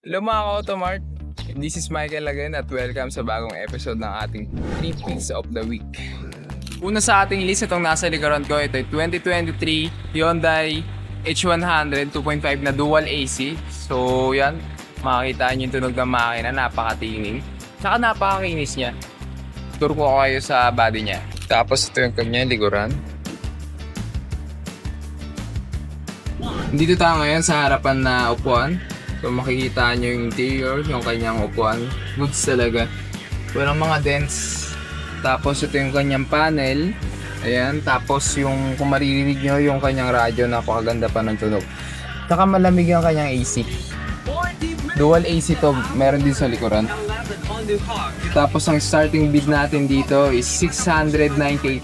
Hello mga ka-Automart! This is Michael again at welcome sa bagong episode ng ating 3 Picks of the Week. Una sa ating list, itong nasa likuran ko, ito ay 2023 Hyundai H100 2.5 na dual AC. So yan, makikita nyo yung tunog ng makina, napakatining. Tsaka napakakinis niya. Tour ko kayo sa body niya. Tapos ito yung kanya likuran. Dito tayo ngayon sa harapan na upuan. So makikita nyo yung interior, yung kanyang upuan. Goods talaga. Walang mga dents. Tapos ito yung kanyang panel. Ayan. Tapos yung kung maririnig nyo yung kanyang radyo, napakaganda pa ng tunog. Saka malamig yung kanyang AC. Dual AC to, meron din sa likuran. Tapos ang starting bid natin dito is 698,333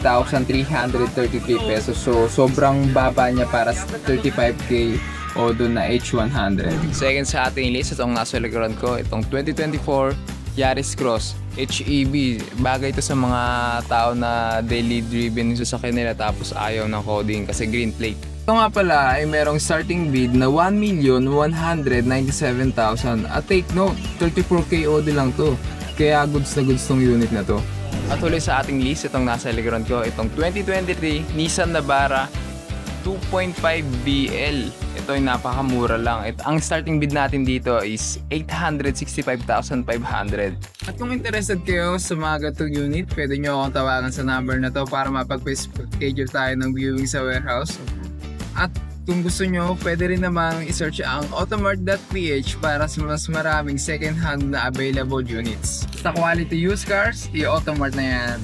pesos. So sobrang baba niya para sa 35k o doon na H100. Second sa ating list, itong nasa likuran ko, itong 2024 Yaris Cross HEV. Bagay ito sa mga tao na daily driven yung sasakyan nila tapos ayaw ng coding kasi green plate. Ito nga pala ay merong starting bid na 1,197,000. At take note, 34k OD lang to. Kaya goods na goods tong unit na to. At huli sa ating list, itong nasa likuran ko, itong 2023 Nissan Navara 2.5 BL. Ito ay napakamura lang. Ang starting bid natin dito is 865,500. At kung interested kayo sa mga gatong unit, pwede nyo akong tawagan sa number na to para mapag-schedule tayo ng viewing sa warehouse. At kung gusto nyo, pwede rin namang i-search ang automart.ph para sa mas maraming second hand na available units. Sa quality used cars, i-automart na yan.